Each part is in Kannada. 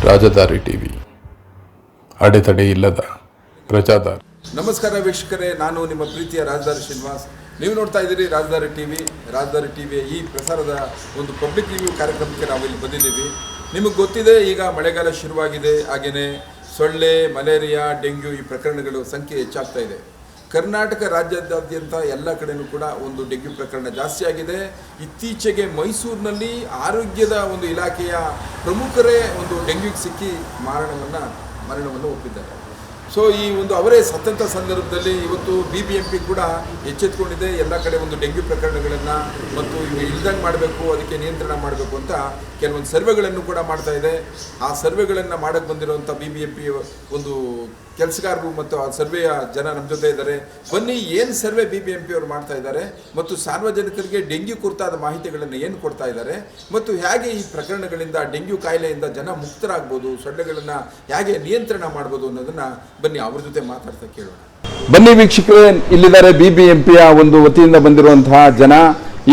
ರಾಜಧಾನಿ ಟಿವಿ, ಅಡೆತಡೆ ಇಲ್ಲದ ಪ್ರಜಾದಾರಿ. ನಮಸ್ಕಾರ ವೀಕ್ಷಕರೇ, ನಾನು ನಿಮ್ಮ ಪ್ರೀತಿಯ ರಾಜಧಾನಿ ಶ್ರೀನಿವಾಸ್. ನೀವು ನೋಡ್ತಾ ಇದ್ದೀರಿ ರಾಜಧಾನಿ ಟಿವಿ. ರಾಜಧಾನಿ ಟಿವಿಯ ಈ ಪ್ರಸಾರದ ಒಂದು ಪಬ್ಲಿಕ್ ರಿವ್ಯೂ ಕಾರ್ಯಕ್ರಮಕ್ಕೆ ನಾವು ಇಲ್ಲಿ ಬಂದಿದ್ದೀವಿ. ನಿಮಗೆ ಗೊತ್ತಿದೆ, ಈಗ ಮಳೆಗಾಲ ಶುರುವಾಗಿದೆ. ಹಾಗೆಯೇ ಸೊಳ್ಳೆ, ಮಲೇರಿಯಾ, ಡೆಂಗ್ಯೂ ಈ ಪ್ರಕರಣಗಳು ಸಂಖ್ಯೆ ಹೆಚ್ಚಾಗ್ತಾ ಇದೆ. ಕರ್ನಾಟಕ ರಾಜ್ಯದಾದ್ಯಂತ ಎಲ್ಲ ಕಡೆಯೂ ಕೂಡ ಒಂದು ಡೆಂಗ್ಯೂ ಪ್ರಕರಣ ಜಾಸ್ತಿ ಆಗಿದೆ. ಇತ್ತೀಚೆಗೆ ಮೈಸೂರಿನಲ್ಲಿ ಆರೋಗ್ಯದ ಒಂದು ಇಲಾಖೆಯ ಪ್ರಮುಖರೇ ಒಂದು ಡೆಂಗ್ಯೂಗೆ ಸಿಕ್ಕಿ ಮರಣವನ್ನು ಒಪ್ಪಿದ್ದಾರೆ. ಸೊ ಈ ಒಂದು ಅವರೇ ಸತ್ತಂಥ ಸಂದರ್ಭದಲ್ಲಿ ಇವತ್ತು BBMP ಕೂಡ ಎಚ್ಚೆತ್ತುಕೊಂಡಿದೆ. ಎಲ್ಲ ಕಡೆ ಒಂದು ಡೆಂಗ್ಯೂ ಪ್ರಕರಣಗಳನ್ನು ಮತ್ತು ಇವು ಇಲ್ದಂಗೆ ಮಾಡಬೇಕು, ಅದಕ್ಕೆ ನಿಯಂತ್ರಣ ಮಾಡಬೇಕು ಅಂತ ಕೆಲವೊಂದು ಸರ್ವೆಗಳನ್ನು ಕೂಡ ಮಾಡ್ತಾ ಇದೆ. ಆ ಸರ್ವೆಗಳನ್ನು ಮಾಡೋಕ್ಕೆ ಬಂದಿರುವಂಥ BBMP ಒಂದು ಕೆಲಸಗಾರರು ಮತ್ತು ಆ ಸರ್ವೆಯ ಜನ ನಮ್ಮ ಜೊತೆ ಇದ್ದಾರೆ. ಬನ್ನಿ, ಏನು ಸರ್ವೆ BBMP ಅವರು ಮಾಡ್ತಾ ಇದ್ದಾರೆ ಮತ್ತು ಸಾರ್ವಜನಿಕರಿಗೆ ಡೆಂಗ್ಯೂ ಕುರಿತಾದ ಮಾಹಿತಿಗಳನ್ನು ಏನು ಕೊಡ್ತಾ ಇದ್ದಾರೆ ಮತ್ತು ಹೇಗೆ ಈ ಪ್ರಕರಣಗಳಿಂದ, ಡೆಂಗ್ಯೂ ಕಾಯಿಲೆಯಿಂದ ಜನ ಮುಕ್ತರಾಗ್ಬೋದು, ಸೊಳ್ಳೆಗಳನ್ನು ಹೇಗೆ ನಿಯಂತ್ರಣ ಮಾಡ್ಬೋದು ಅನ್ನೋದನ್ನು ಬನ್ನಿ ಅವ್ರ ಜೊತೆ ಮಾತಾಡ್ತಾ ಕೇಳೋಣ. ಬನ್ನಿ ವೀಕ್ಷಕರೇ, ಇಲ್ಲಿದ್ದಾರೆ BBMPಯ ಒಂದು ವತಿಯಿಂದ ಬಂದಿರುವಂತಹ ಜನ.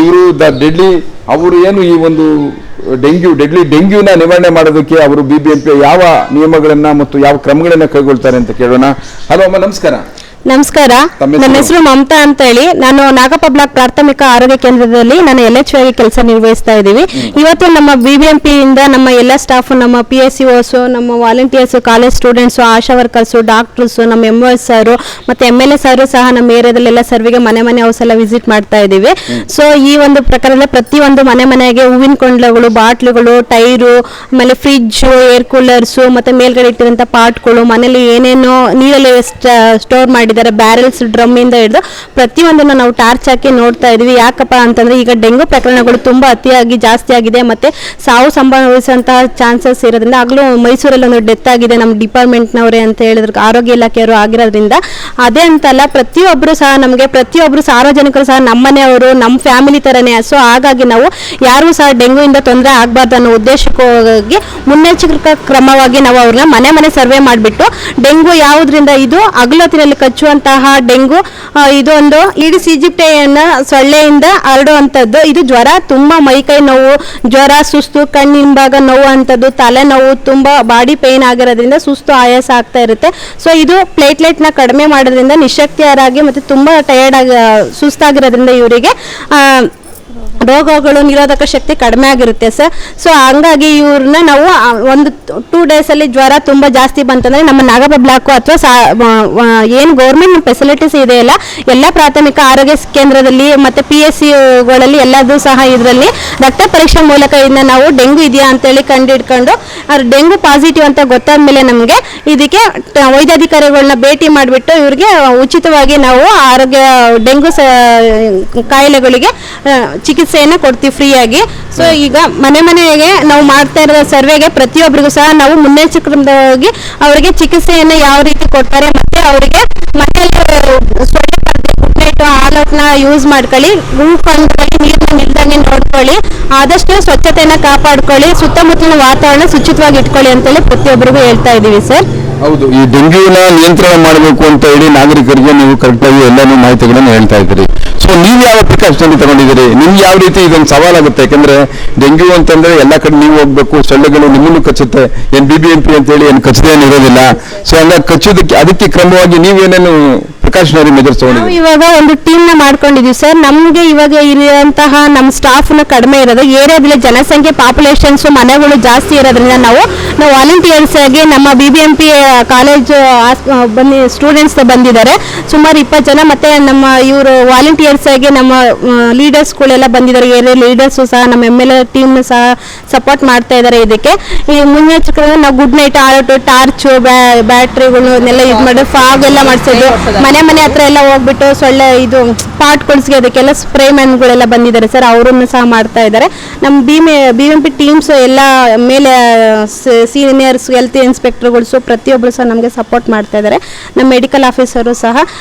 ಇವರು ಅವರು ಏನು ಈ ಒಂದು ಡೆಂಗ್ಯೂನ ನಿವಾರಣೆ ಮಾಡೋದಕ್ಕೆ ಅವರು BBMP ಯಾವ ನಿಯಮಗಳನ್ನ ಮತ್ತು ಯಾವ ಕ್ರಮಗಳನ್ನ ಕೈಗೊಳ್ತಾರೆ ಅಂತ ಕೇಳೋಣ. ಹಲೋ ಅಮ್ಮ, ನಮಸ್ಕಾರ. ನಮಸ್ಕಾರ, ನನ್ನ ಹೆಸರು ಮಮತಾ ಅಂತ ಹೇಳಿ. ನಾನು ನಾಗಪ್ಪ ಬ್ಲಾಕ್ ಪ್ರಾಥಮಿಕ ಆರೋಗ್ಯ ಕೇಂದ್ರದಲ್ಲಿ ನಾನು LHO ಆಗಿ ಕೆಲಸ ನಿರ್ವಹಿಸ್ತಾ ಇದ್ದೀವಿ. ಇವತ್ತು ನಮ್ಮ BBMP ಇಂದ ನಮ್ಮ ಎಲ್ಲ ಸ್ಟಾಫ್, ನಮ್ಮ PSCOs, ನಮ್ಮ ವಾಲಂಟಿಯರ್ಸ್, ಕಾಲೇಜ್ ಸ್ಟೂಡೆಂಟ್ಸ್, ಆಶಾ ವರ್ಕರ್ಸ್, ಡಾಕ್ಟರ್ಸ್, ನಮ್ಮ MOS ಸರ್ ಮತ್ತೆ MLA ಸರ್ ಸಹ ನಮ್ಮ ಏರಿಯಾದಲ್ಲೆಲ್ಲ ಸರ್ವಿಗೆ ಮನೆ ಹೌಸ್ ಎಲ್ಲ ವಿಸಿಟ್ ಮಾಡ್ತಾ ಇದ್ದೀವಿ. ಸೊ ಈ ಒಂದು ಪ್ರಕಾರದಲ್ಲಿ ಪ್ರತಿಯೊಂದು ಮನೆಗೆ ಹೂವಿನ ಕೊಂಡಗಳು, ಬಾಟ್ಲುಗಳು, ಟೈರು, ಆಮೇಲೆ ಫ್ರಿಡ್ಜ್, ಏರ್ ಕೂಲರ್ಸ್, ಮತ್ತೆ ಮೇಲ್ಗಡೆ ಇಟ್ಟಿರುವಂತ ಪಾಟ್ಗಳು, ಮನೇಲಿ ಏನೇನೋ ನೀರಲ್ಲಿ ಸ್ಟೋರ್ ಮಾಡಿ ಬ್ಯಾರೆಲ್ಸ್, ಡ್ರಮ್ ಇಂದ ಹಿಡಿದು ಪ್ರತಿಯೊಂದನ್ನು ನಾವು ಟಾರ್ಚ್ ಹಾಕಿ ನೋಡ್ತಾ ಇದೀವಿ. ಯಾಕಪ್ಪ ಅಂತಂದ್ರೆ ಈಗ ಡೆಂಗು ಪ್ರಕರಣಗಳು ತುಂಬಾ ಅತಿಯಾಗಿ ಜಾಸ್ತಿ ಆಗಿದೆ, ಮತ್ತೆ ಸಾವು ಸಂಭವಿಸುವಂತಹ ಚಾನ್ಸಸ್ ಇರೋದ್ರಿಂದ. ಆಗಲೂ ಮೈಸೂರಲ್ಲಿ ಒಂದು ಡೆತ್ ಆಗಿದೆ ನಮ್ಮ ಡಿಪಾರ್ಟ್ಮೆಂಟ್ನವರೇ ಅಂತ ಹೇಳಿದ್ರು, ಆರೋಗ್ಯ ಇಲಾಖೆಯವರು ಆಗಿರೋದ್ರಿಂದ. ಅದೇ ಅಂತಲ್ಲ, ಪ್ರತಿಯೊಬ್ಬರು ಸಾರ್ವಜನಿಕರು ಸಹ ನಮ್ಮನೆಯವರು, ನಮ್ಮ ಫ್ಯಾಮಿಲಿ ತರನೇ. ಸೊ ಹಾಗಾಗಿ ನಾವು ಯಾರಿಗೂ ಸಹ ಡೆಂಗು ಇಂದ ತೊಂದರೆ ಆಗಬಾರ್ದು ಅನ್ನೋ ಉದ್ದೇಶಕ್ಕಾಗಿ ಮುನ್ನೆಚ್ಚರಿಕಾ ಕ್ರಮವಾಗಿ ನಾವು ಅವ್ರನ್ನ ಮನೆ ಸರ್ವೆ ಮಾಡಿಬಿಟ್ಟು ಡೆಂಗು ಯಾವುದರಿಂದ, ಇದು ಹಗಲೊತ್ತಿನಲ್ಲಿ ಕಚ್ಚುವಂತಹ ಡೆಂಗು, ಇದೊಂದು ಈಡಿಸ್ ಈಜಿಪ್ಟಿಯನ್ನ ಸೊಳ್ಳೆಯಿಂದ ಹರಡುವಂಥದ್ದು. ಇದು ಜ್ವರ, ತುಂಬಾ ಮೈಕೈ ನೋವು, ಜ್ವರ, ಸುಸ್ತು, ಕಣ್ಣಿನ ನೋವು ಅಂತದ್ದು, ತಲೆನೋವು, ತುಂಬಾ ಬಾಡಿ ಪೇನ್ ಆಗಿರೋದ್ರಿಂದ ಸುಸ್ತು, ಆಯಾಸ ಆಗ್ತಾ ಇರುತ್ತೆ. ಸೊ ಇದು ಪ್ಲೇಟ್ಲೆಟ್ನ ಕಡಿಮೆ ಮಾಡೋದ್ರಿಂದ ನಿಶಕ್ತಿಯರಾಗಿ ಮತ್ತೆ ತುಂಬಾ ಟಯರ್ಡ್ ಆಗಿ ಸುಸ್ತಾಗಿರೋದ್ರಿಂದ ಇವರಿಗೆ ರೋಗಗಳು ನಿರೋಧಕ ಶಕ್ತಿ ಕಡಿಮೆ ಆಗಿರುತ್ತೆ ಸರ್. ಸೊ ಹಂಗಾಗಿ ಇವ್ರನ್ನ ನಾವು ಒಂದು 2 days ಅಲ್ಲಿ ಜ್ವರ ತುಂಬಾ ಜಾಸ್ತಿ ಬಂತಂದ್ರೆ ನಮ್ಮ ನಾಗಪ್ಪ ಬ್ಲಾಕ್ ಅಥವಾ ಏನು ಗೌರ್ಮೆಂಟ್ ಫೆಸಿಲಿಟೀಸ್ ಇದೆಯಲ್ಲ ಎಲ್ಲ ಪ್ರಾಥಮಿಕ ಆರೋಗ್ಯ ಕೇಂದ್ರದಲ್ಲಿ ಮತ್ತೆ PSCಗಳಲ್ಲಿ ಎಲ್ಲದೂ ಸಹ ಇದರಲ್ಲಿ ರಕ್ತ ಪರೀಕ್ಷೆ ಮೂಲಕ ಇದನ್ನ ನಾವು ಡೆಂಗು ಇದೆಯಾ ಅಂತೇಳಿ ಕಂಡಿಡ್ಕೊಂಡು ಡೆಂಗು ಪಾಸಿಟಿವ್ ಅಂತ ಗೊತ್ತಾದ್ಮೇಲೆ ನಮಗೆ ಇದಕ್ಕೆ ವೈದ್ಯಾಧಿಕಾರಿಗಳನ್ನ ಭೇಟಿ ಮಾಡಿಬಿಟ್ಟು ಇವ್ರಿಗೆ ಉಚಿತವಾಗಿ ನಾವು ಆರೋಗ್ಯ ಡೆಂಗು ಕಾಯಿಲೆಗಳಿಗೆ ಚಿಕಿತ್ಸೆಯನ್ನು ಕೊಡ್ತೀವಿ ಫ್ರೀಯಾಗಿ. ಸೊ ಈಗ ಮನೆಗೆ ನಾವು ಮಾಡ್ತಾ ಇರೋ ಸರ್ವೆಗೆ ಪ್ರತಿಯೊಬ್ಬರಿಗೂ ಸಹ ನಾವು ಮುನ್ನೆಚ್ಚರಿಕೆಯಾಗಿ ಅವರಿಗೆ ಚಿಕಿತ್ಸೆಯನ್ನು ಯಾವ ರೀತಿ ಕೊಡ್ತಾರೆ, ಮತ್ತೆ ಅವರಿಗೆ ಮನೆಯಲ್ಲಿ ಹಾಲಟ್ನ ಯೂಸ್ ಮಾಡ್ಕೊಳ್ಳಿ, ನೀರನ್ನ ನಿಲ್ದಂಗೆ ನೋಡ್ಕೊಳ್ಳಿ, ಆದಷ್ಟು ಸ್ವಚ್ಛತೆಯನ್ನ ಕಾಪಾಡ್ಕೊಳ್ಳಿ, ಸುತ್ತಮುತ್ತಲಿನ ವಾತಾವರಣ ಶುಚಿತ್ವವಾಗಿ ಇಟ್ಕೊಳ್ಳಿ ಅಂತೇಳಿ ಪ್ರತಿಯೊಬ್ಬರಿಗೂ ಹೇಳ್ತಾ ಇದ್ದೀವಿ ಸರ್. ಹೌದು, ಈ ಡೆಂಗ್ಯೂನ ನಿಯಂತ್ರಣ ಮಾಡಬೇಕು ಅಂತ ಹೇಳಿ ನಾಗರಿಕರಿಗೆ ನೀವು ಕರೆಕ್ಟಾಗಿ ಎಲ್ಲಾನು ಮಾಹಿತಿಗಳನ್ನು ಹೇಳ್ತಾ ಇದ್ದೀರಿ. ಸೊ ನೀವು ಯಾವ ಪ್ರಿಕಾಷನ್ ತಗೊಂಡಿದ್ದೀರಿ? ನಿಮ್ಗೆ ಯಾವ ರೀತಿ ಇದೊಂದು ಸವಾಲಾಗುತ್ತೆ? ಯಾಕಂದ್ರೆ ಡೆಂಗ್ಯೂ ಅಂತಂದ್ರೆ ಎಲ್ಲ ಕಡೆ ನೀವು ಹೋಗ್ಬೇಕು, ಸೊಳ್ಳೆಗಳು ನಿಮ್ಮನ್ನು ಕಚ್ಚುತ್ತೆ. ಏನ್ BBMP ಅಂತ ಹೇಳಿ ಏನು ಕಚ್ಚದೇನು ಇರೋದಿಲ್ಲ. ಸೊ ಹಂಗಾಗಿ ಕಚ್ಚೋದಕ್ಕೆ ಅದಕ್ಕೆ ಕ್ರಮವಾಗಿ ನೀವೇನೇನು ಪ್ರಿಕಾಷನರಿ ಮೆಜರ್ಸ್ ತಗೊಂಡಿದ್ದೀರಿ? ಇವಾಗ ಒಂದು ಟೀಮ್ ನ ಮಾಡ್ಕೊಂಡಿದೀವಿ ಸರ್. ನಮ್ಗೆ ಇವಾಗ ಇರುವಂತಹ ನಮ್ಮ ಸ್ಟಾಫ್ ನ ಕಡಿಮೆ ಇರೋದು, ಏರಿಯಾದಲ್ಲಿ ಜನಸಂಖ್ಯೆ ಪಾಪ್ಯುಲೇಷನ್ಸ್ ಮನೆಗಳು ಜಾಸ್ತಿ ಇರೋದ್ರಿಂದ ನಾವು ವಾಲಂಟಿಯರ್ಸ್ ಆಗಿ ನಮ್ಮ BBMP ಕಾಲೇಜು ಸ್ಟೂಡೆಂಟ್ಸ್ ಬಂದಿದ್ದಾರೆ ಸುಮಾರು 20 ಜನ. ಮತ್ತೆ ನಮ್ಮ ಇವರು ವಾಲಂಟಿಯರ್ಸ್ ಆಗಿ ನಮ್ಮ ಲೀಡರ್ಸ್ಗಳೆಲ್ಲ ಬಂದಿದ್ದಾರೆ, ಏರಿಯಾ ಲೀಡರ್ಸು ಸಹ ನಮ್ಮ MLA ಟೀಮ್ ಸಹ ಸಪೋರ್ಟ್ ಮಾಡ್ತಾ ಇದ್ದಾರೆ. ಇದಕ್ಕೆ ಈ ಮುನ್ನೆಚ್ಚರಿಕೆ ನಾವು ಗುಡ್ ನೈಟ್ ಆಲ್ಔಟ್, ಟಾರ್ಚು, ಬ್ಯಾಟ್ರಿಗಳನ್ನೆಲ್ಲ ಇದು ಮಾಡಿ ಫಾಗ್ ಎಲ್ಲ ಮಾಡಿಸೋದು, ಮನೆ ಹತ್ರ ಎಲ್ಲ ಹೋಗ್ಬಿಟ್ಟು ಸೊಳ್ಳೆ ಇದು ಪಾಟ್ಕೊಳ್ಸಿಗೆ ಅದಕ್ಕೆಲ್ಲ ಸ್ಪ್ರೇ ಮ್ಯಾನ್ಗಳೆಲ್ಲ ಬಂದಿದ್ದಾರೆ ಸರ್, ಅವರನ್ನು ಸಹ ಮಾಡ್ತಾ ಇದ್ದಾರೆ. ನಮ್ಮ BBMP ಟೀಮ್ಸ್ ಎಲ್ಲ ಮೇಲೆ ಸೀನಿಯರ್ಸ್, ಹೆಲ್ತ್ ಇನ್ಸ್ಪೆಕ್ಟರ್ಗಳು ಪ್ರತಿಯೊಬ್ಬರು ಸಹ ನಮಗೆ ಸಪೋರ್ಟ್ ಮಾಡ್ತಾ ಇದ್ದಾರೆ. ನಮ್ಮ ಮೆಡಿಕಲ್ ಆಫೀಸರು ಸಹ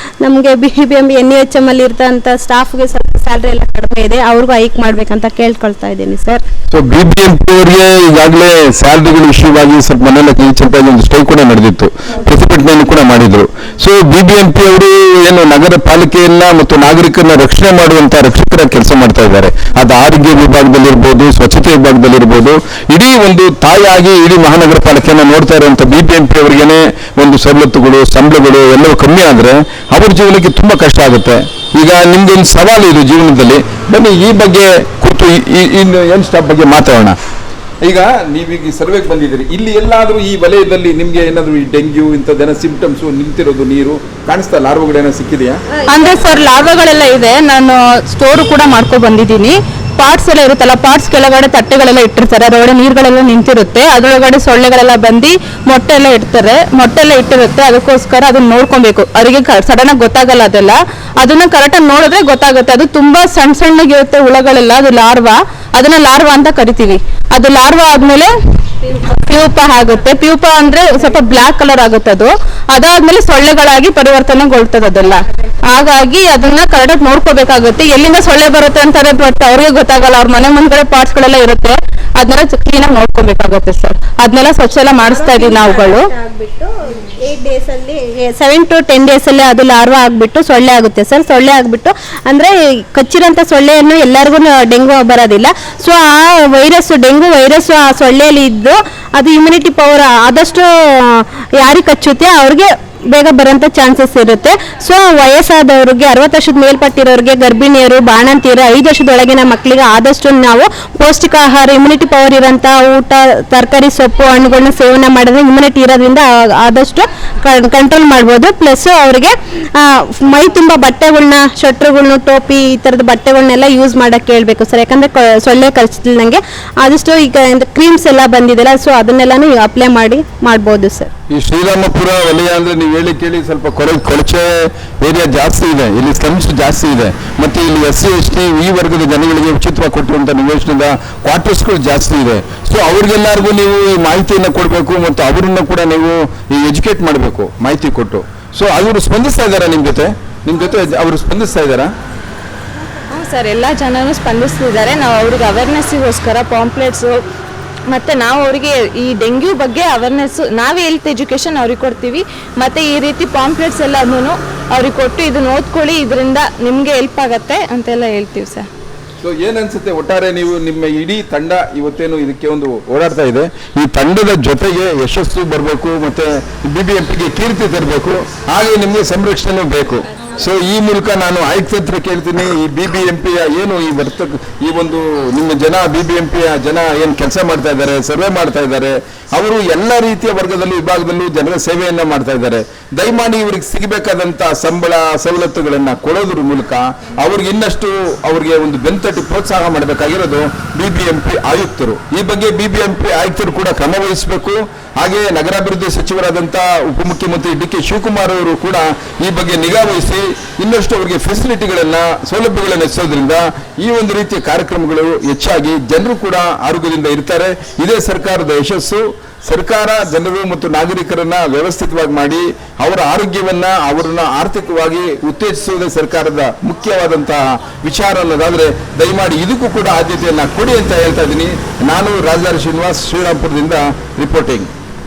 ನಮಗೆ BBMP NUHM ಅಲ್ಲಿ ಇರ್ತಂಥ ಸ್ಟಾಫ್ಗೆ ಸ್ವಲ್ಪ ಸ್ಯಾಲ್ರಿ ಎಲ್ಲ ಕಡಿಮೆ ಇದೆ, ಅವ್ರಿಗೂ ಹೈಕ್ ಮಾಡ್ಬೇಕಂತ ಕೇಳ್ಕೊಳ್ತಾ ಇದ್ದೀನಿ ಸರ್. ಸೊ BBMP ಅವರಿಗೆ ಈಗಾಗಲೇ ಸ್ಯಾಲ್ರಿಗಳು ವಿಷಯವಾಗಿ ಸ್ವಲ್ಪ ಮನೆಯಲ್ಲಿ ಒಂದು ಸ್ಟ್ರೈಕ್ ಕೂಡ ನಡೆದಿತ್ತು, ಪ್ರತಿಭಟನೆಯನ್ನು ಕೂಡ ಮಾಡಿದ್ರು. ಸೊ BBMP ಅವರು ಏನು ನಗರ ಪಾಲಿಕೆಯನ್ನ ಮತ್ತು ನಾಗರಿಕರನ್ನ ರಕ್ಷಣೆ ಮಾಡುವಂತ ರಕ್ಷಕರ ಕೆಲಸ ಮಾಡ್ತಾ ಇದ್ದಾರೆ. ಅದು ಆರೋಗ್ಯ ವಿಭಾಗದಲ್ಲಿರ್ಬೋದು, ಸ್ವಚ್ಛತೆ ವಿಭಾಗದಲ್ಲಿರ್ಬೋದು, ಇಡೀ ಒಂದು ತಾಯಿಯಾಗಿ ಇಡೀ ಮಹಾನಗರ ಪಾಲಿಕೆಯನ್ನು ನೋಡ್ತಾ ಇರುವಂಥ BBMP ಅವರಿಗೇನೆ ಒಂದು ಸವಲತ್ತುಗಳು, ಸಂಬಳಗಳು ಎಲ್ಲವೂ ಕಮ್ಮಿ ಆದರೆ ಅವ್ರ ಜೀವನಕ್ಕೆ ತುಂಬ ಕಷ್ಟ ಆಗುತ್ತೆ. ಈಗ ನಿಮ್ದೊಂದು ಸವಾಲು ಇದು ಜೀವನದಲ್ಲಿ. ಬನ್ನಿ ಈ ಬಗ್ಗೆ ಕೂತು ಇನ್ನು ಏನು ಸ್ಟಾಪ್ ಬಗ್ಗೆ ಮಾತಾಡೋಣ. ಈಗ ನೀವೀಗ ಈ ಸರ್ವೆಗೆ ಬಂದಿದ್ದೀರಿ, ಇಲ್ಲಿ ಎಲ್ಲಾದರೂ ಈ ವಲಯದಲ್ಲಿ ನಿಮ್ಗೆ ಏನಾದರೂ ಈ ಡೆಂಗ್ಯೂ ಇಂಥದ್ದೇನೋ ಸಿಂಪ್ಟಮ್ಸ್ ನಿಂತಿರೋದು, ನೀರು ಕಾಣಿಸ್ತಾ, ಲಾರ್ವಗಳೇನೋ ಸಿಕ್ಕಿದೆಯಾ? ಅಂದ್ರೆ ಸರ್ ಲಾರ್ವಗಳೆಲ್ಲ ಇದೆ. ನಾನು ಸ್ಟೋರ್ ಕೂಡ ಮಾಡ್ಕೊ ಬಂದಿದ್ದೀನಿ. ಪಾರ್ಟ್ಸ್ ಎಲ್ಲ ಇರುತ್ತಲ್ಲ, ಪಾರ್ಟ್ಸ್ ಕೆಳಗಡೆ ತಟ್ಟೆಗಳೆಲ್ಲ ಇಟ್ಟಿರ್ತಾರೆ, ಅದರೊಳಗಡೆ ನೀರುಗಳೆಲ್ಲ ನಿಂತಿರುತ್ತೆ, ಅದರೊಳಗಡೆ ಸೊಳ್ಳೆಗಳೆಲ್ಲ ಬಂದು ಮೊಟ್ಟೆ ಎಲ್ಲ ಇಡ್ತಾರೆ, ಮೊಟ್ಟೆ ಎಲ್ಲ ಇಟ್ಟಿರುತ್ತೆ. ಅದಕ್ಕೋಸ್ಕರ ಅದನ್ನ ನೋಡ್ಕೊಬೇಕು. ಅವರಿಗೆ ಸಡನ್ ಆಗಿ ಗೊತ್ತಾಗಲ್ಲ ಅದೆಲ್ಲ, ಅದನ್ನ ಕರೆಕ್ಟಾಗಿ ನೋಡಿದ್ರೆ ಗೊತ್ತಾಗುತ್ತೆ. ಅದು ತುಂಬಾ ಸಣ್ಣಗಿರುತ್ತೆ ಹುಳಗಳೆಲ್ಲ, ಅದು ಲಾರ್ವಾ, ಅದನ್ನ ಲಾರ್ವಾ ಅಂತ ಕರಿತೀವಿ. ಅದು ಲಾರ್ವಾ ಆದ್ಮೇಲೆ ಪ್ಯೂಪ ಆಗುತ್ತೆ. ಪ್ಯೂಪ ಅಂದ್ರೆ ಸ್ವಲ್ಪ ಬ್ಲಾಕ್ ಕಲರ್ ಆಗುತ್ತೆ. ಅದಾದ್ಮೇಲೆ ಸೊಳ್ಳೆಗಳಾಗಿ ಪರಿವರ್ತನೆಗೊಳ್ತದೆ ಅದೆಲ್ಲ. ಹಾಗಾಗಿ ಅದನ್ನ ಕರೆಕ್ಟಾಗಿ ನೋಡ್ಕೋಬೇಕಾಗುತ್ತೆ. ಎಲ್ಲಿಂದ ಸೊಳ್ಳೆ ಬರುತ್ತೆ ಅಂತಾರೆ, ಬಟ್ ಅವ್ರಿಗೆ ಗೊತ್ತಾಗಲ್ಲ. ಅವ್ರ ಮನೆ ಮುಂದ್ಗಡೆ ಪಾರ್ಟ್ಸ್ ಗಳೆಲ್ಲ ಇರುತ್ತೆ, ಅದನ್ನೆಲ್ಲ ಕ್ಲೀನಾಗಿ ನೋಡ್ಕೋಬೇಕಾಗುತ್ತೆ ಸರ್. ಅದನ್ನೆಲ್ಲ ಸ್ವಚ್ಛ ಎಲ್ಲ ಮಾಡಿಸ್ತಾ ಇದೀವಿ ನಾವುಗಳು. 7 to 10 days ಅಲ್ಲಿ ಅದು ಲಾರ್ವಾ ಆಗ್ಬಿಟ್ಟು ಸೊಳ್ಳೆ ಆಗುತ್ತೆ ಸರ್. ಸೊಳ್ಳೆ ಆಗ್ಬಿಟ್ಟು ಅಂದ್ರೆ ಕಚ್ಚಿರೋಂಥ ಸೊಳ್ಳೆಯನ್ನು ಎಲ್ಲರಿಗೂ ಡೆಂಗು ಬರೋದಿಲ್ಲ. ಸೊ ಆ ವೈರಸ್, ಡೆಂಗು ವೈರಸ್ ಆ ಸೊಳ್ಳೆಯಲ್ಲಿ ಇದ್ದು ಅದು ಇಮ್ಯುನಿಟಿ ಪವರ್ ಆದಷ್ಟು ಯಾರಿಗೆ ಕಚ್ಚುತ್ತೆ ಅವ್ರಿಗೆ ಬೇಗ ಬರೋಂಥ ಚಾನ್ಸಸ್ ಇರುತ್ತೆ. ಸೊ ವಯಸ್ಸಾದವ್ರಿಗೆ, 60 ವರ್ಷದ ಮೇಲ್ಪಟ್ಟಿರೋರಿಗೆ, ಗರ್ಭಿಣಿಯರು, ಬಾಣಂತಿಯರು, 5 ವರ್ಷದೊಳಗಿನ ಮಕ್ಕಳಿಗೆ ಆದಷ್ಟು ನಾವು ಪೌಷ್ಟಿಕ ಆಹಾರ, ಇಮ್ಯುನಿಟಿ ಪವರ್ ಇರೋಂಥ ಊಟ, ತರಕಾರಿ, ಸೊಪ್ಪು, ಹಣ್ಣುಗಳನ್ನ ಸೇವನೆ ಮಾಡಿದ್ರೆ ಇಮ್ಯುನಿಟಿ ಇರೋದ್ರಿಂದ ಆದಷ್ಟು ಕಂಟ್ರೋಲ್ ಮಾಡ್ಬೋದು. ಪ್ಲಸ್ ಅವರಿಗೆ ಮೈ ತುಂಬ ಬಟ್ಟೆಗಳ್ನ, ಶಟ್ರುಗಳ್ನ, ಟೋಪಿ ಈ ಥರದ ಬಟ್ಟೆಗಳನ್ನೆಲ್ಲ ಯೂಸ್ ಮಾಡೋಕ್ಕೆ ಹೇಳ್ಬೇಕು ಸರ್. ಯಾಕಂದರೆ ಸೊಳ್ಳೆ ಕಚ್ತಿಲ್ದಂಗೆ ಆದಷ್ಟು ಈಗ ಕ್ರೀಮ್ಸ್ ಎಲ್ಲ ಬಂದಿದೆಲ್ಲ, ಸೊ ಅದನ್ನೆಲ್ಲನೂ ಅಪ್ಲೈ ಮಾಡ್ಬೋದು ಸರ್. ಈ ಶ್ರೀರಾಮಪುರ ವಲಯ ಅಂದ್ರೆ ನೀವು ಹೇಳಿ ಕೇಳಿ ಸ್ವಲ್ಪ ಕೊಳಚೆ ಏರಿಯಾ ಜಾಸ್ತಿ ಇದೆ, ಇಲ್ಲಿ ಸ್ಲಮ್ಸ್ ಜಾಸ್ತಿ ಇದೆ, ಮತ್ತೆ ಇಲ್ಲಿ SC ST ಈ ವರ್ಗದ ಜನಗಳಿಗೆ ಉಚಿತವಾಗಿ ಕೊಟ್ಟಿರುವಂಥ ನಿವೇಶನದ ಕ್ವಾರ್ಟರ್ಸ್ಗಳು ಜಾಸ್ತಿ ಇದೆ. ಸೊ ಅವ್ರಿಗೆಲ್ಲರಿಗೂ ನೀವು ಈ ಮಾಹಿತಿಯನ್ನು ಕೊಡಬೇಕು ಮತ್ತು ಅವರನ್ನು ಕೂಡ ನೀವು ಈ ಎಜುಕೇಟ್ ಮಾಡಬೇಕು ಮಾಹಿತಿ ಕೊಟ್ಟು. ಸೊ ಅವರು ಸ್ಪಂದಿಸ್ತಾ ಇದ್ದಾರಾ ನಿಮ್ಮ ಜೊತೆ ಅವರು ಸ್ಪಂದಿಸ್ತಾ ಇದ್ದಾರಾ? ಹ್ಞೂ ಸರ್, ಎಲ್ಲ ಜನರು ಸ್ಪಂದಿಸ್ತಿದ್ದಾರೆ. ನಾವು ಅವ್ರಿಗೆ ಅವೇರ್ನೆಸ್ಸಿಗೋಸ್ಕರ ಪಾಂಪ್ಲೆಟ್ಸು ಮತ್ತು ನಾವು ಅವರಿಗೆ ಈ ಡೆಂಗ್ಯೂ ಬಗ್ಗೆ ಅವೇರ್ನೆಸ್ಸು, ನಾವೇ ಹೆಲ್ತ್ ಎಜುಕೇಷನ್ ಅವ್ರಿಗೆ ಕೊಡ್ತೀವಿ. ಮತ್ತು ಈ ರೀತಿ ಪಾಂಪ್ಲೆಟ್ಸ್ ಎಲ್ಲನೂ ಅವ್ರಿಗೆ ಕೊಟ್ಟು ಇದನ್ನ ಓದ್ಕೊಳ್ಳಿ, ಇದರಿಂದ ನಿಮಗೆ ಹೆಲ್ಪ್ ಆಗುತ್ತೆ ಅಂತೆಲ್ಲ ಹೇಳ್ತೀವಿ ಸರ್. ಸೊ ಏನನ್ಸುತ್ತೆ ಒಟ್ಟಾರೆ ನೀವು ನಿಮ್ಮ ಇಡೀ ತಂಡ ಇವತ್ತೇನು ಇದಕ್ಕೆ ಒಂದು ಓಡಾಡ್ತಾ ಇದೆ, ಈ ತಂಡದ ಜೊತೆಗೆ ಯಶಸ್ಸು ಬರಬೇಕು, ಮತ್ತೆ BBMPಗೆ ಕೀರ್ತಿ ತರಬೇಕು, ಹಾಗೆ ನಿಮಗೆ ಸಂರಕ್ಷಣೆ ಬೇಕು. ಸೊ ಈ ಮೂಲಕ ನಾನು ಆಯುಕ್ತರ ಹತ್ರ ಕೇಳ್ತೀನಿ, ಈ BBMPಯ ಏನು ಈ ಒಂದು ನಿಮ್ಮ ಜನ BBMPಯ ಜನ ಏನು ಕೆಲಸ ಮಾಡ್ತಾ ಇದ್ದಾರೆ, ಸರ್ವೆ ಮಾಡ್ತಾ ಇದ್ದಾರೆ, ಅವರು ಎಲ್ಲ ರೀತಿಯ ವರ್ಗದಲ್ಲೂ ವಿಭಾಗದಲ್ಲೂ ಜನರ ಸೇವೆಯನ್ನ ಮಾಡ್ತಾ ಇದ್ದಾರೆ. ದಯಮಾಡಿ ಇವ್ರಿಗೆ ಸಿಗಬೇಕಾದಂತ ಸಂಬಳ ಸವಲತ್ತುಗಳನ್ನ ಕೊಡೋದ್ರ ಮೂಲಕ ಅವ್ರಿಗೆ ಇನ್ನಷ್ಟು ಅವ್ರಿಗೆ ಒಂದು ಬೆಂತಟ್ಟಿ ಪ್ರೋತ್ಸಾಹ ಮಾಡಬೇಕಾಗಿರೋದು BBMP ಆಯುಕ್ತರು. ಈ ಬಗ್ಗೆ BBMP ಆಯುಕ್ತರು ಕೂಡ ಕ್ರಮ ವಹಿಸಬೇಕು. ಹಾಗೆ ನಗರಾಭಿವೃದ್ಧಿ ಸಚಿವರಾದಂಥ ಉಪಮುಖ್ಯಮಂತ್ರಿ DK ಶಿವಕುಮಾರ್ ಅವರು ಕೂಡ ಈ ಬಗ್ಗೆ ನಿಗಾ ವಹಿಸಿ ಇನ್ನಷ್ಟು ಅವರಿಗೆ ಫೆಸಿಲಿಟಿಗಳನ್ನ, ಸೌಲಭ್ಯಗಳನ್ನು ಹೆಚ್ಚೋದ್ರಿಂದ ಈ ಒಂದು ರೀತಿಯ ಕಾರ್ಯಕ್ರಮಗಳು ಹೆಚ್ಚಾಗಿ ಜನರು ಕೂಡ ಆರೋಗ್ಯದಿಂದ ಇರ್ತಾರೆ. ಇದೇ ಸರ್ಕಾರದ ಯಶಸ್ಸು. ಸರ್ಕಾರ ಜನರು ಮತ್ತು ನಾಗರಿಕರನ್ನ ವ್ಯವಸ್ಥಿತವಾಗಿ ಮಾಡಿ ಅವರ ಆರೋಗ್ಯವನ್ನ, ಅವರನ್ನ ಆರ್ಥಿಕವಾಗಿ ಉತ್ತೇಜಿಸುವುದೇ ಸರ್ಕಾರದ ಮುಖ್ಯವಾದಂತಹ ವಿಚಾರ ಅನ್ನೋದಾದ್ರೆ ದಯಮಾಡಿ ಇದಕ್ಕೂ ಕೂಡ ಆದ್ಯತೆಯನ್ನ ಕೊಡಿ ಅಂತ ಹೇಳ್ತಾ ಇದ್ದೀನಿ. ನಾನು ರಾಜಧಾನಿ ಶ್ರೀನಿವಾಸ್, ಶ್ರೀರಾಮ್ಪುರದಿಂದ ರಿಪೋರ್ಟಿಂಗ್.